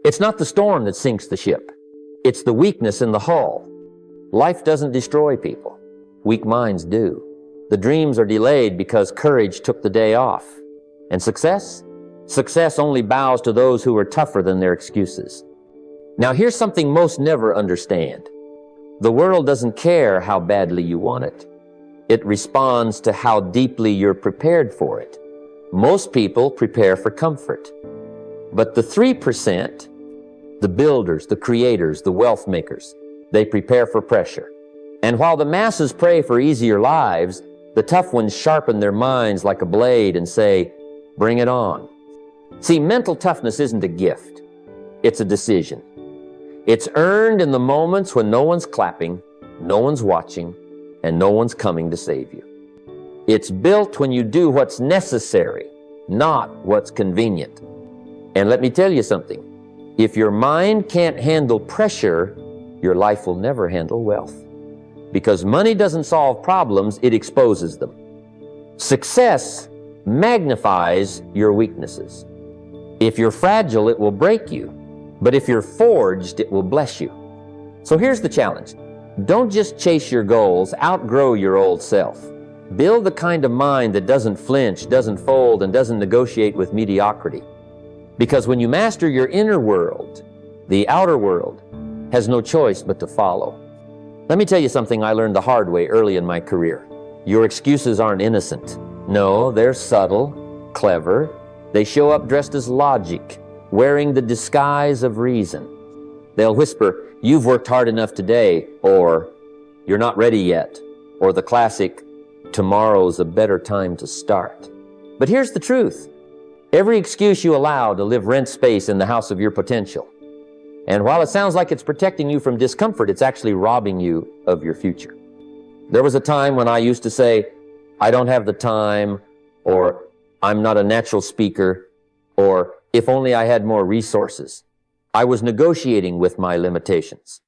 It's not the storm that sinks the ship. It's the weakness in the hull. Life doesn't destroy people. Weak minds do. The dreams are delayed because courage took the day off. And success? Success only bows to those who are tougher than their excuses. Now here's something most never understand. The world doesn't care how badly you want it. It responds to how deeply you're prepared for it. Most people prepare for comfort. But the 3%, the builders, the creators, the wealth makers, they prepare for pressure. And while the masses pray for easier lives, the tough ones sharpen their minds like a blade and say, bring it on. See, mental toughness isn't a gift. It's a decision. It's earned in the moments when no one's clapping, no one's watching, and no one's coming to save you. It's built when you do what's necessary, not what's convenient. And let me tell you something. If your mind can't handle pressure, your life will never handle wealth. Because money doesn't solve problems, it exposes them. Success magnifies your weaknesses. If you're fragile, it will break you. But if you're forged, it will bless you. So here's the challenge. Don't just chase your goals, outgrow your old self. Build the kind of mind that doesn't flinch, doesn't fold, and doesn't negotiate with mediocrity. Because when you master your inner world, the outer world has no choice but to follow. Let me tell you something I learned the hard way early in my career. Your excuses aren't innocent. No, they're subtle, clever. They show up dressed as logic, wearing the disguise of reason. They'll whisper, you've worked hard enough today, or you're not ready yet, or the classic, tomorrow's a better time to start. But here's the truth. Every excuse you allow to live rent space in the house of your potential. And while it sounds like it's protecting you from discomfort, it's actually robbing you of your future. There was a time when I used to say, I don't have the time, or I'm not a natural speaker, or if only I had more resources. I was negotiating with my limitations.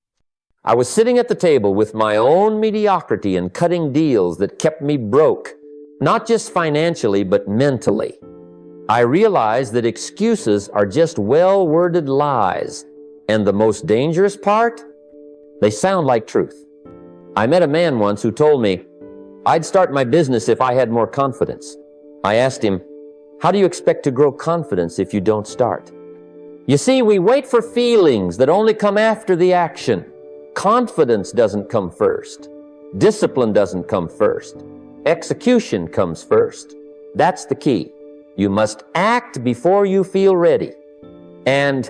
I was sitting at the table with my own mediocrity and cutting deals that kept me broke, not just financially, but mentally. I realized that excuses are just well-worded lies, and the most dangerous part? They sound like truth. I met a man once who told me, I'd start my business if I had more confidence. I asked him, how do you expect to grow confidence if you don't start? You see, we wait for feelings that only come after the action. Confidence doesn't come first. Discipline doesn't come first. Execution comes first. That's the key. You must act before you feel ready. And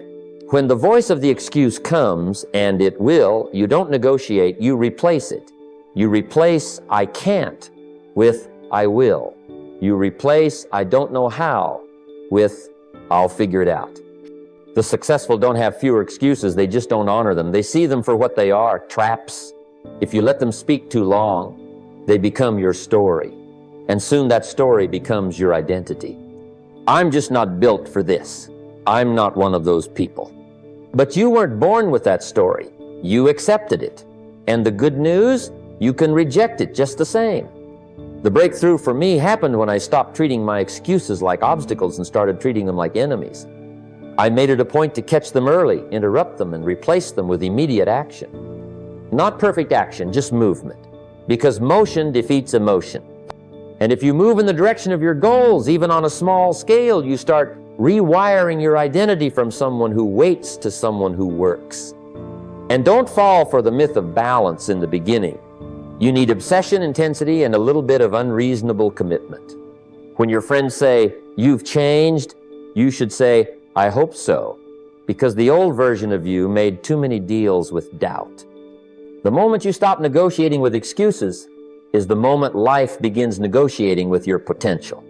when the voice of the excuse comes, and it will, you don't negotiate, you replace it. You replace I can't with I will. You replace I don't know how with I'll figure it out. The successful don't have fewer excuses, they just don't honor them. They see them for what they are, traps. If you let them speak too long, they become your story. And soon that story becomes your identity. I'm just not built for this. I'm not one of those people. But you weren't born with that story. You accepted it. And the good news, you can reject it just the same. The breakthrough for me happened when I stopped treating my excuses like obstacles and started treating them like enemies. I made it a point to catch them early, interrupt them, and replace them with immediate action. Not perfect action, just movement. Because motion defeats emotion. And if you move in the direction of your goals, even on a small scale, you start rewiring your identity from someone who waits to someone who works. And don't fall for the myth of balance in the beginning. You need obsession, intensity, and a little bit of unreasonable commitment. When your friends say, you've changed, you should say, I hope so, because the old version of you made too many deals with doubt. The moment you stop negotiating with excuses is the moment life begins negotiating with your potential.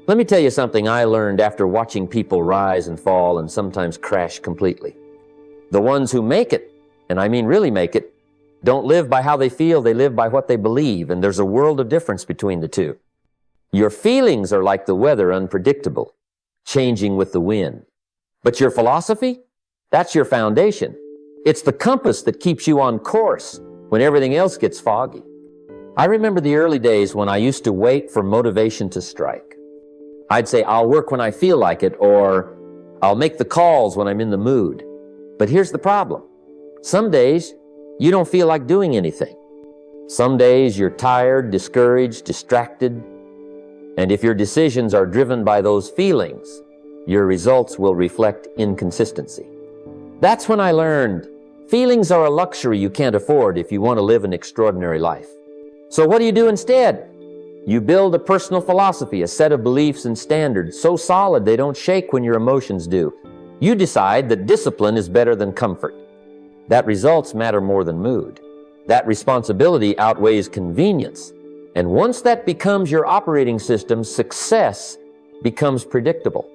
Let me tell you something I learned after watching people rise and fall and sometimes crash completely. The ones who make it, and I mean really make it, don't live by how they feel, they live by what they believe, and there's a world of difference between the two. Your feelings are like the weather, unpredictable, changing with the wind. But your philosophy, that's your foundation. It's the compass that keeps you on course when everything else gets foggy. I remember the early days when I used to wait for motivation to strike. I'd say, I'll work when I feel like it, or I'll make the calls when I'm in the mood. But here's the problem. Some days, you don't feel like doing anything. Some days you're tired, discouraged, distracted. And if your decisions are driven by those feelings, your results will reflect inconsistency. That's when I learned feelings are a luxury you can't afford if you want to live an extraordinary life. So what do you do instead? You build a personal philosophy, a set of beliefs and standards so solid they don't shake when your emotions do. You decide that discipline is better than comfort, that results matter more than mood, that responsibility outweighs convenience. And once that becomes your operating system, success becomes predictable.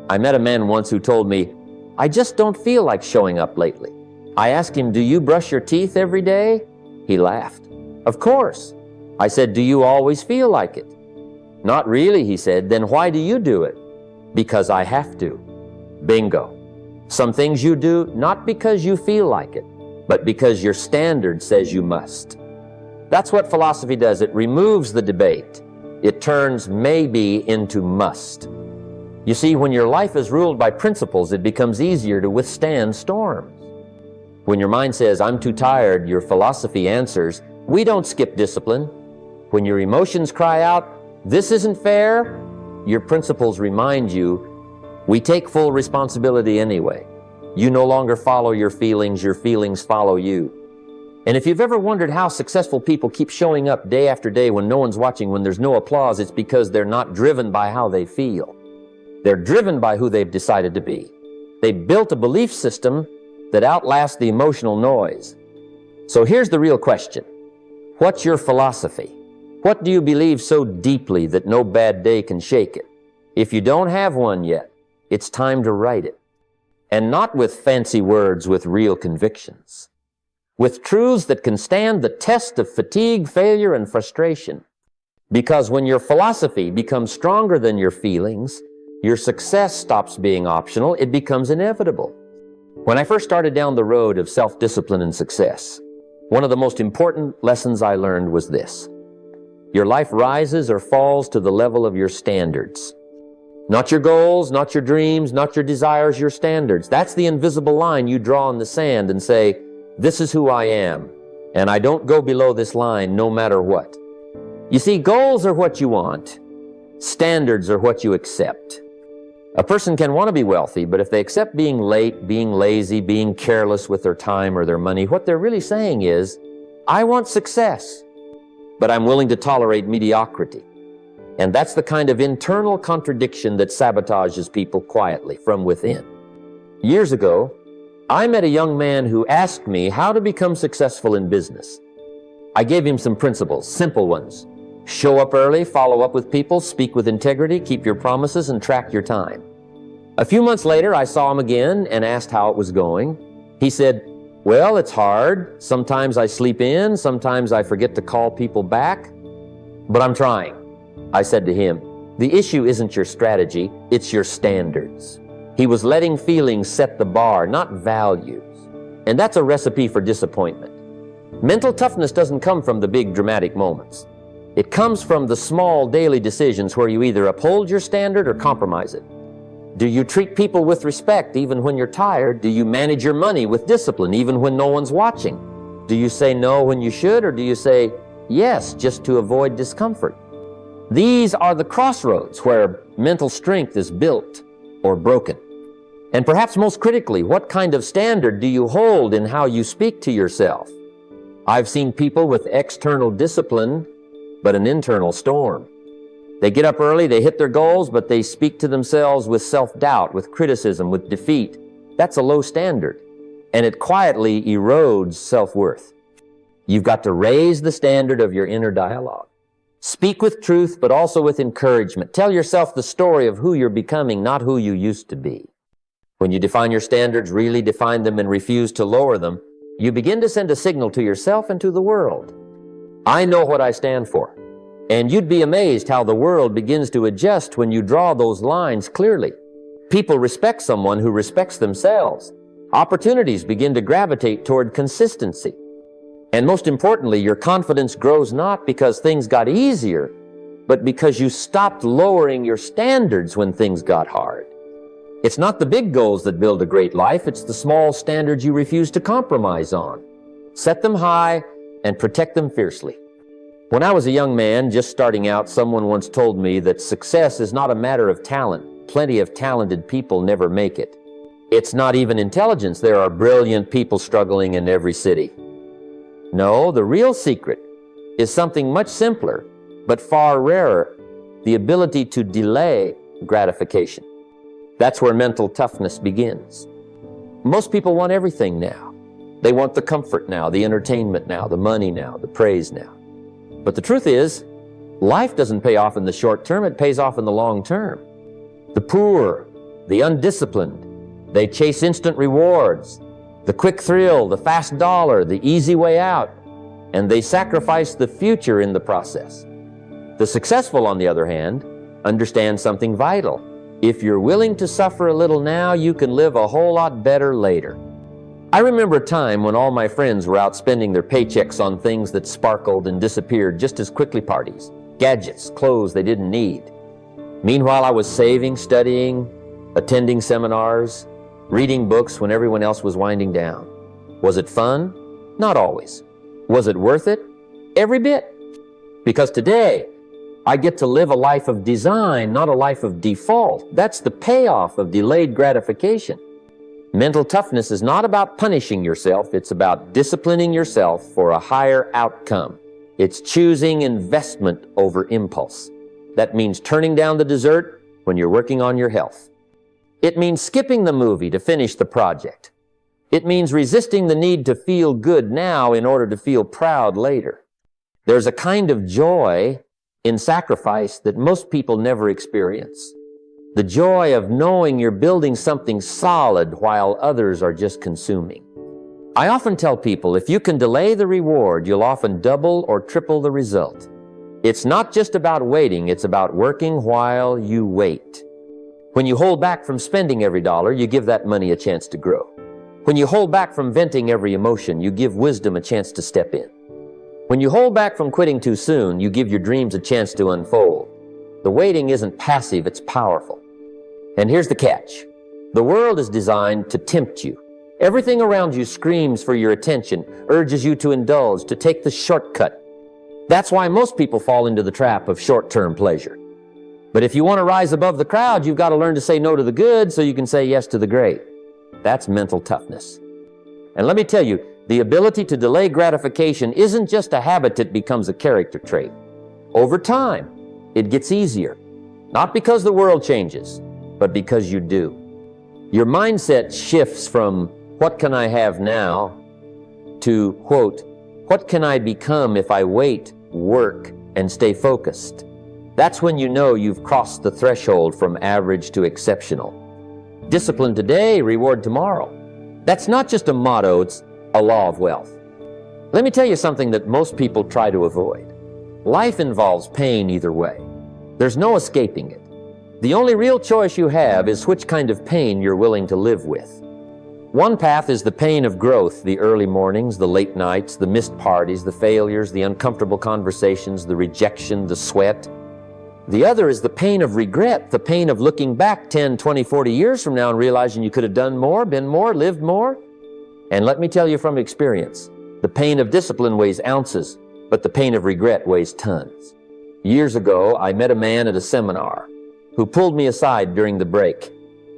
I met a man once who told me, "I just don't feel like showing up lately." I asked him, "Do you brush your teeth every day?" He laughed. "Of course." I said, "Do you always feel like it?" "Not really," he said. "Then why do you do it?" "Because I have to." Bingo. Some things you do not because you feel like it, but because your standard says you must. That's what philosophy does. It removes the debate. It turns maybe into must. You see, when your life is ruled by principles, it becomes easier to withstand storms. When your mind says, "I'm too tired," your philosophy answers, "We don't skip discipline." When your emotions cry out, "This isn't fair," your principles remind you, "We take full responsibility anyway." You no longer follow your feelings follow you. And if you've ever wondered how successful people keep showing up day after day when no one's watching, when there's no applause, it's because they're not driven by how they feel. They're driven by who they've decided to be. They've built a belief system that outlasts the emotional noise. So here's the real question. What's your philosophy? What do you believe so deeply that no bad day can shake it? If you don't have one yet, it's time to write it. And not with fancy words, with real convictions. With truths that can stand the test of fatigue, failure, and frustration. Because when your philosophy becomes stronger than your feelings, your success stops being optional, it becomes inevitable. When I first started down the road of self-discipline and success, one of the most important lessons I learned was this. Your life rises or falls to the level of your standards. Not your goals, not your dreams, not your desires, your standards. That's the invisible line you draw in the sand and say, "This is who I am, and I don't go below this line no matter what." You see, goals are what you want. Standards are what you accept. A person can want to be wealthy, but if they accept being late, being lazy, being careless with their time or their money, what they're really saying is, "I want success, but I'm willing to tolerate mediocrity." And that's the kind of internal contradiction that sabotages people quietly from within. Years ago, I met a young man who asked me how to become successful in business. I gave him some principles, simple ones. Show up early, follow up with people, speak with integrity, keep your promises, and track your time. A few months later, I saw him again and asked how it was going. He said, "Well, it's hard. Sometimes I sleep in, sometimes I forget to call people back, but I'm trying." I said to him, "The issue isn't your strategy, it's your standards." He was letting feelings set the bar, not values. And that's a recipe for disappointment. Mental toughness doesn't come from the big dramatic moments. It comes from the small daily decisions where you either uphold your standard or compromise it. Do you treat people with respect even when you're tired? Do you manage your money with discipline even when no one's watching? Do you say no when you should, or do you say yes just to avoid discomfort? These are the crossroads where mental strength is built or broken. And perhaps most critically, what kind of standard do you hold in how you speak to yourself? I've seen people with external discipline, but an internal storm. They get up early, they hit their goals, but they speak to themselves with self-doubt, with criticism, with defeat. That's a low standard, and it quietly erodes self-worth. You've got to raise the standard of your inner dialogue. Speak with truth, but also with encouragement. Tell yourself the story of who you're becoming, not who you used to be. When you define your standards, really define them, and refuse to lower them, you begin to send a signal to yourself and to the world. I know what I stand for. And you'd be amazed how the world begins to adjust when you draw those lines clearly. People respect someone who respects themselves. Opportunities begin to gravitate toward consistency. And most importantly, your confidence grows not because things got easier, but because you stopped lowering your standards when things got hard. It's not the big goals that build a great life, it's the small standards you refuse to compromise on. Set them high and protect them fiercely. When I was a young man just starting out, someone once told me that success is not a matter of talent. Plenty of talented people never make it. It's not even intelligence. There are brilliant people struggling in every city. No, the real secret is something much simpler, but far rarer: the ability to delay gratification. That's where mental toughness begins. Most people want everything now. They want the comfort now, the entertainment now, the money now, the praise now. But the truth is, life doesn't pay off in the short term, it pays off in the long term. The poor, the undisciplined, they chase instant rewards, the quick thrill, the fast dollar, the easy way out, and they sacrifice the future in the process. The successful, on the other hand, understand something vital. If you're willing to suffer a little now, you can live a whole lot better later. I remember a time when all my friends were out spending their paychecks on things that sparkled and disappeared just as quickly: parties, gadgets, clothes they didn't need. Meanwhile, I was saving, studying, attending seminars, reading books when everyone else was winding down. Was it fun? Not always. Was it worth it? Every bit. Because today, I get to live a life of design, not a life of default. That's the payoff of delayed gratification. Mental toughness is not about punishing yourself. It's about disciplining yourself for a higher outcome. It's choosing investment over impulse. That means turning down the dessert when you're working on your health. It means skipping the movie to finish the project. It means resisting the need to feel good now in order to feel proud later. There's a kind of joy in sacrifice that most people never experience. The joy of knowing you're building something solid while others are just consuming. I often tell people, if you can delay the reward, you'll often double or triple the result. It's not just about waiting, it's about working while you wait. When you hold back from spending every dollar, you give that money a chance to grow. When you hold back from venting every emotion, you give wisdom a chance to step in. When you hold back from quitting too soon, you give your dreams a chance to unfold. The waiting isn't passive, it's powerful. And here's the catch. The world is designed to tempt you. Everything around you screams for your attention, urges you to indulge, to take the shortcut. That's why most people fall into the trap of short-term pleasure. But if you want to rise above the crowd, you've got to learn to say no to the good so you can say yes to the great. That's mental toughness. And let me tell you, the ability to delay gratification isn't just a habit, it becomes a character trait. Over time, it gets easier. Not because the world changes, but because you do. Your mindset shifts from "what can I have now" to, quote, "what can I become if I wait, work, and stay focused?" That's when you know you've crossed the threshold from average to exceptional. Discipline today, reward tomorrow. That's not just a motto, it's a law of wealth. Let me tell you something that most people try to avoid. Life involves pain either way. There's no escaping it. The only real choice you have is which kind of pain you're willing to live with. One path is the pain of growth, the early mornings, the late nights, the missed parties, the failures, the uncomfortable conversations, the rejection, the sweat. The other is the pain of regret, the pain of looking back 10, 20, 40 years from now and realizing you could have done more, been more, lived more. And let me tell you from experience, the pain of discipline weighs ounces, but the pain of regret weighs tons. Years ago, I met a man at a seminar who pulled me aside during the break.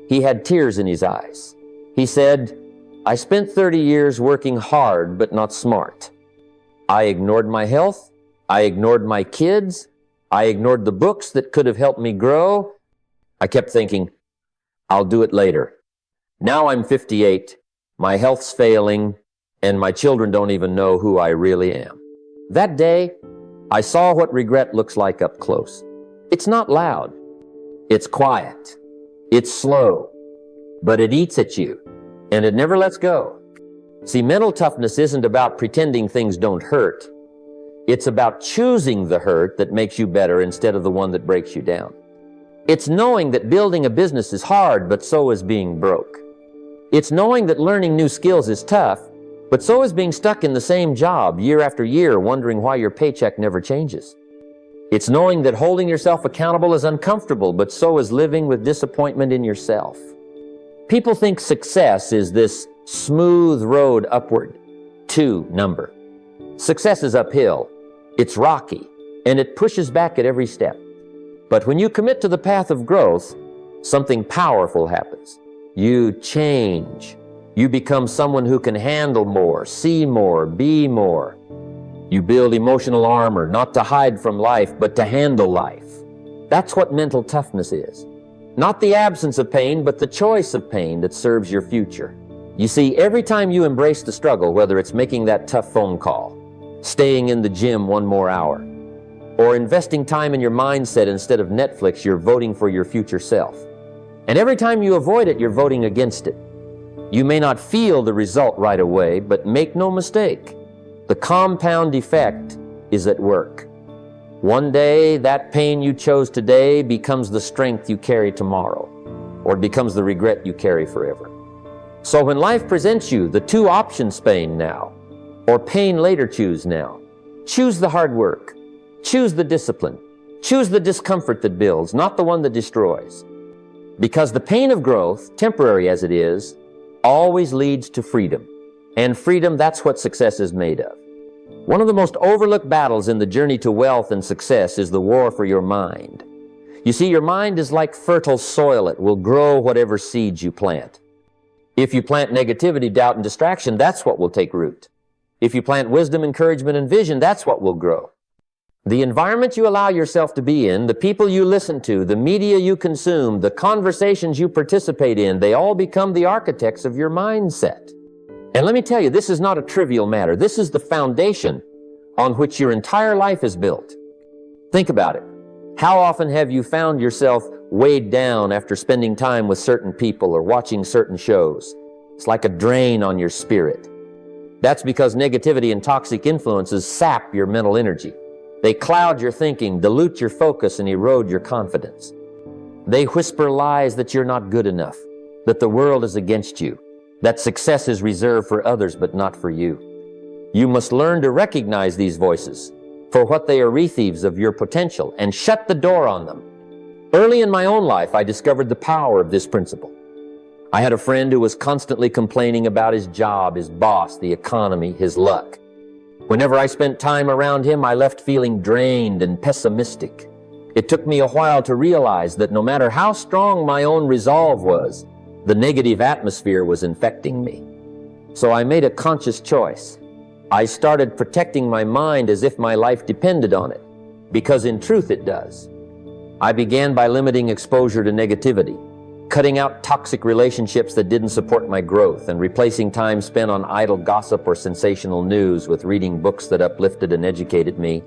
He had tears in his eyes. He said, "I spent 30 years working hard but not smart. I ignored my health. I ignored my kids. I ignored the books that could have helped me grow. I kept thinking, I'll do it later. Now I'm 58. My health's failing, and my children don't even know who I really am." That day, I saw what regret looks like up close. It's not loud. It's quiet. It's slow. But it eats at you, and it never lets go. See, mental toughness isn't about pretending things don't hurt. It's about choosing the hurt that makes you better instead of the one that breaks you down. It's knowing that building a business is hard, but so is being broke. It's knowing that learning new skills is tough, but so is being stuck in the same job year after year, wondering why your paycheck never changes. It's knowing that holding yourself accountable is uncomfortable, but so is living with disappointment in yourself. People think success is this smooth road upward to number. Success is uphill, it's rocky, and it pushes back at every step. But when you commit to the path of growth, something powerful happens. You change. You become someone who can handle more, see more, be more. You build emotional armor, not to hide from life, but to handle life. That's what mental toughness is. Not the absence of pain, but the choice of pain that serves your future. You see, every time you embrace the struggle, whether it's making that tough phone call, staying in the gym one more hour, or investing time in your mindset instead of Netflix, you're voting for your future self. And every time you avoid it, you're voting against it. You may not feel the result right away, but make no mistake, the compound effect is at work. One day, that pain you chose today becomes the strength you carry tomorrow, or it becomes the regret you carry forever. So when life presents you the two options, pain now, or pain later, choose now. Choose the hard work. Choose the discipline. Choose the discomfort that builds, not the one that destroys. Because the pain of growth, temporary as it is, always leads to freedom. And freedom, that's what success is made of. One of the most overlooked battles in the journey to wealth and success is the war for your mind. You see, your mind is like fertile soil. It will grow whatever seeds you plant. If you plant negativity, doubt, and distraction, that's what will take root. If you plant wisdom, encouragement, and vision, that's what will grow. The environment you allow yourself to be in, the people you listen to, the media you consume, the conversations you participate in, they all become the architects of your mindset. And let me tell you, this is not a trivial matter. This is the foundation on which your entire life is built. Think about it. How often have you found yourself weighed down after spending time with certain people or watching certain shows? It's like a drain on your spirit. That's because negativity and toxic influences sap your mental energy. They cloud your thinking, dilute your focus, and erode your confidence. They whisper lies that you're not good enough, that the world is against you, that success is reserved for others but not for you. You must learn to recognize these voices for what they are, re-thieves of your potential, and shut the door on them. Early in my own life, I discovered the power of this principle. I had a friend who was constantly complaining about his job, his boss, the economy, his luck. Whenever I spent time around him, I left feeling drained and pessimistic. It took me a while to realize that no matter how strong my own resolve was, the negative atmosphere was infecting me. So I made a conscious choice. I started protecting my mind as if my life depended on it, because in truth it does. I began by limiting exposure to negativity, cutting out toxic relationships that didn't support my growth, and replacing time spent on idle gossip or sensational news with reading books that uplifted and educated me.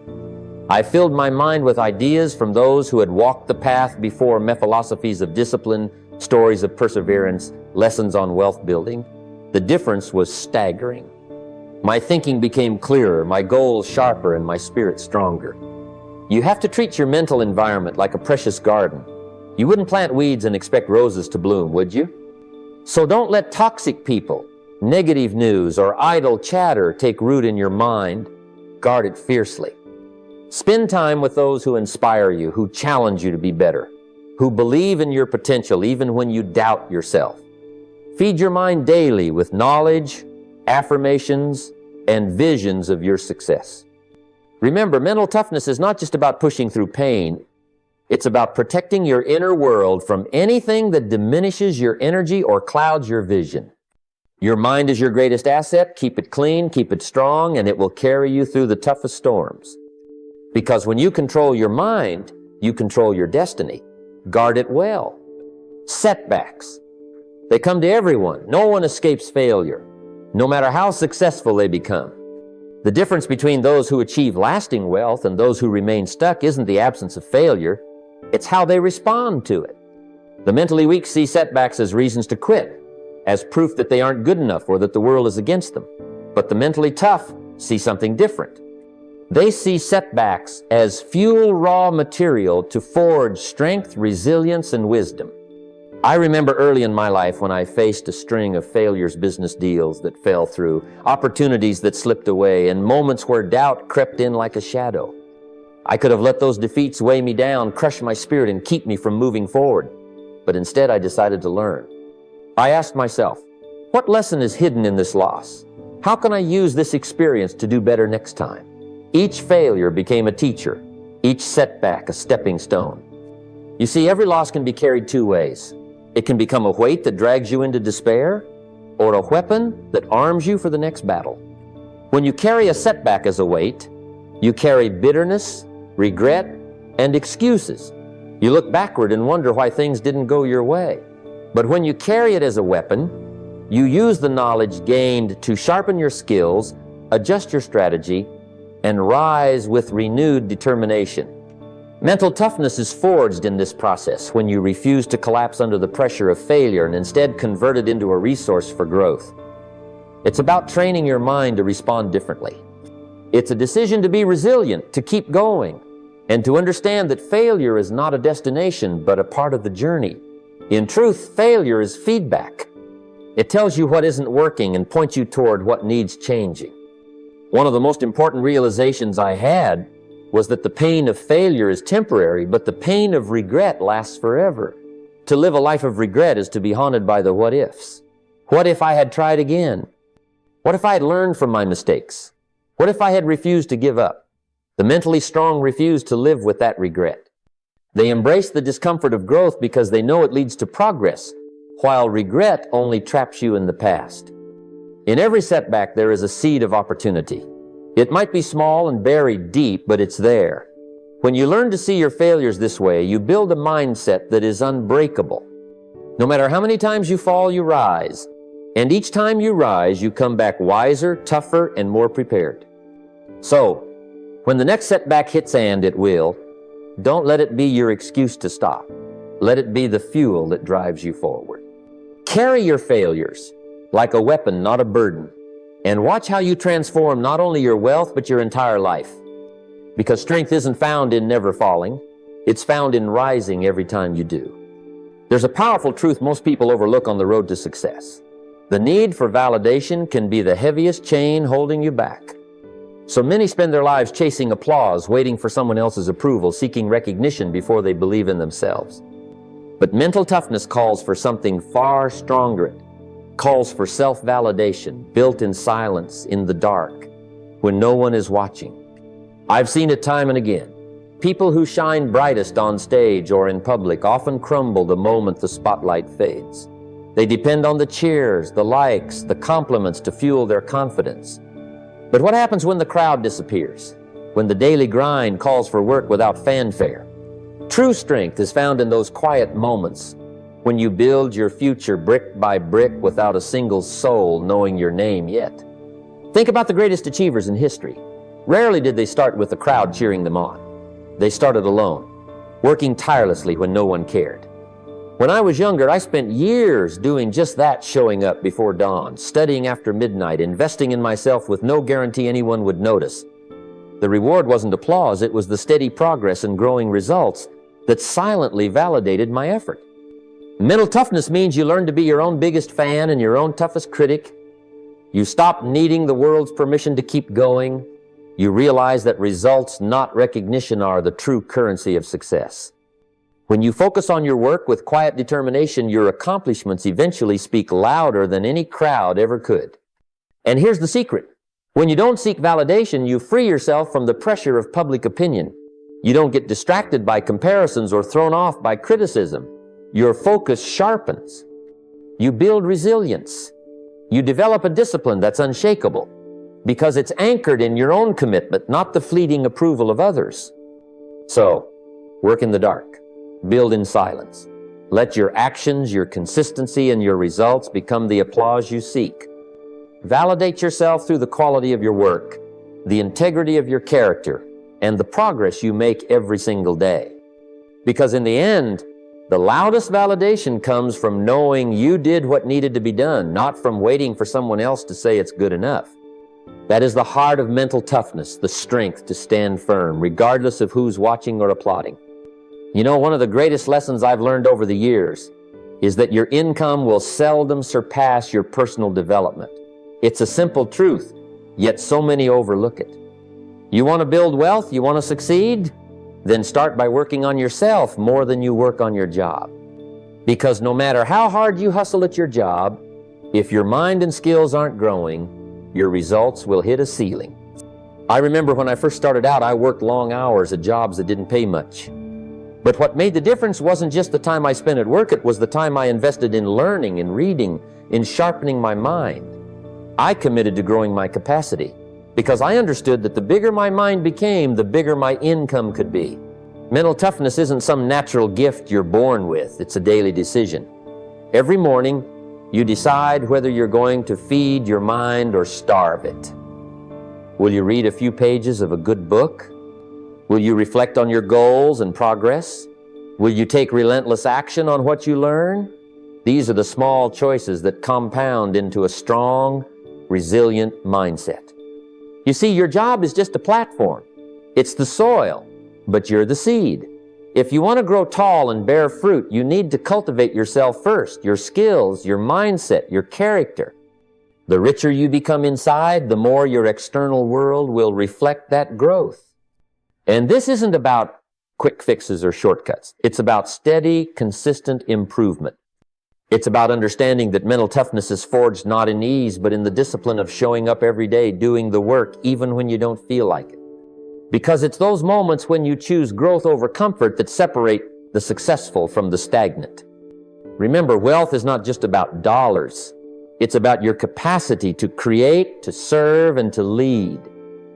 I filled my mind with ideas from those who had walked the path before me, philosophies of discipline, stories of perseverance, lessons on wealth building. The difference was staggering. My thinking became clearer, my goals sharper, and my spirit stronger. You have to treat your mental environment like a precious garden. You wouldn't plant weeds and expect roses to bloom, would you? So don't let toxic people, negative news, or idle chatter take root in your mind. Guard it fiercely. Spend time with those who inspire you, who challenge you to be better, who believe in your potential even when you doubt yourself. Feed your mind daily with knowledge, affirmations, and visions of your success. Remember, mental toughness is not just about pushing through pain. It's about protecting your inner world from anything that diminishes your energy or clouds your vision. Your mind is your greatest asset. Keep it clean, keep it strong, and it will carry you through the toughest storms. Because when you control your mind, you control your destiny. Guard it well. Setbacks. They come to everyone. No one escapes failure, no matter how successful they become. The difference between those who achieve lasting wealth and those who remain stuck isn't the absence of failure. It's how they respond to it. The mentally weak see setbacks as reasons to quit, as proof that they aren't good enough or that the world is against them. But the mentally tough see something different. They see setbacks as fuel raw material to forge strength, resilience, and wisdom. I remember early in my life when I faced a string of failures, business deals that fell through, opportunities that slipped away, and moments where doubt crept in like a shadow. I could have let those defeats weigh me down, crush my spirit, and keep me from moving forward. But instead, I decided to learn. I asked myself, what lesson is hidden in this loss? How can I use this experience to do better next time? Each failure became a teacher, each setback a stepping stone. You see, every loss can be carried two ways. It can become a weight that drags you into despair, or a weapon that arms you for the next battle. When you carry a setback as a weight, you carry bitterness, regret, and excuses. You look backward and wonder why things didn't go your way. But when you carry it as a weapon, you use the knowledge gained to sharpen your skills, adjust your strategy, and rise with renewed determination. Mental toughness is forged in this process when you refuse to collapse under the pressure of failure and instead convert it into a resource for growth. It's about training your mind to respond differently. It's a decision to be resilient, to keep going, and to understand that failure is not a destination, but a part of the journey. In truth, failure is feedback. It tells you what isn't working and points you toward what needs changing. One of the most important realizations I had was that the pain of failure is temporary, but the pain of regret lasts forever. To live a life of regret is to be haunted by the what-ifs. What if I had tried again? What if I had learned from my mistakes? What if I had refused to give up? The mentally strong refuse to live with that regret. They embrace the discomfort of growth because they know it leads to progress, while regret only traps you in the past. In every setback, there is a seed of opportunity. It might be small and buried deep, but it's there. When you learn to see your failures this way, you build a mindset that is unbreakable. No matter how many times you fall, you rise. And each time you rise, you come back wiser, tougher, and more prepared. So, when the next setback hits, and it will, don't let it be your excuse to stop. Let it be the fuel that drives you forward. Carry your failures like a weapon, not a burden. And watch how you transform not only your wealth, but your entire life. Because strength isn't found in never falling. It's found in rising every time you do. There's a powerful truth most people overlook on the road to success. The need for validation can be the heaviest chain holding you back. So many spend their lives chasing applause, waiting for someone else's approval, seeking recognition before they believe in themselves. But mental toughness calls for something far stronger. It calls for self-validation, built in silence, in the dark, when no one is watching. I've seen it time and again. People who shine brightest on stage or in public often crumble the moment the spotlight fades. They depend on the cheers, the likes, the compliments to fuel their confidence. But what happens when the crowd disappears? When the daily grind calls for work without fanfare? True strength is found in those quiet moments when you build your future brick by brick without a single soul knowing your name yet. Think about the greatest achievers in history. Rarely did they start with the crowd cheering them on. They started alone, working tirelessly when no one cared. When I was younger, I spent years doing just that, showing up before dawn, studying after midnight, investing in myself with no guarantee anyone would notice. The reward wasn't applause, it was the steady progress and growing results that silently validated my effort. Mental toughness means you learn to be your own biggest fan and your own toughest critic. You stop needing the world's permission to keep going. You realize that results, not recognition, are the true currency of success. When you focus on your work with quiet determination, your accomplishments eventually speak louder than any crowd ever could. And here's the secret. When you don't seek validation, you free yourself from the pressure of public opinion. You don't get distracted by comparisons or thrown off by criticism. Your focus sharpens. You build resilience. You develop a discipline that's unshakable because it's anchored in your own commitment, not the fleeting approval of others. So, work in the dark. Build in silence. Let your actions, your consistency, and your results become the applause you seek. Validate yourself through the quality of your work, the integrity of your character, and the progress you make every single day. Because in the end, the loudest validation comes from knowing you did what needed to be done, not from waiting for someone else to say it's good enough. That is the heart of mental toughness, the strength to stand firm, regardless of who's watching or applauding. You know, one of the greatest lessons I've learned over the years is that your income will seldom surpass your personal development. It's a simple truth, yet so many overlook it. You want to build wealth? You want to succeed? Then start by working on yourself more than you work on your job. Because no matter how hard you hustle at your job, if your mind and skills aren't growing, your results will hit a ceiling. I remember when I first started out, I worked long hours at jobs that didn't pay much. But what made the difference wasn't just the time I spent at work, it was the time I invested in learning, in reading, in sharpening my mind. I committed to growing my capacity because I understood that the bigger my mind became, the bigger my income could be. Mental toughness isn't some natural gift you're born with, it's a daily decision. Every morning, you decide whether you're going to feed your mind or starve it. Will you read a few pages of a good book? Will you reflect on your goals and progress? Will you take relentless action on what you learn? These are the small choices that compound into a strong, resilient mindset. You see, your job is just a platform. It's the soil, but you're the seed. If you want to grow tall and bear fruit, you need to cultivate yourself first, your skills, your mindset, your character. The richer you become inside, the more your external world will reflect that growth. And this isn't about quick fixes or shortcuts. It's about steady, consistent improvement. It's about understanding that mental toughness is forged not in ease, but in the discipline of showing up every day, doing the work, even when you don't feel like it. Because it's those moments when you choose growth over comfort that separate the successful from the stagnant. Remember, wealth is not just about dollars. It's about your capacity to create, to serve, and to lead.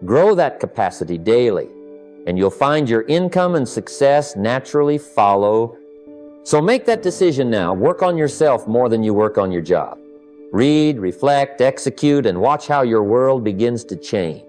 Grow that capacity daily, and you'll find your income and success naturally follow. So make that decision now. Work on yourself more than you work on your job. Read, reflect, execute, and watch how your world begins to change.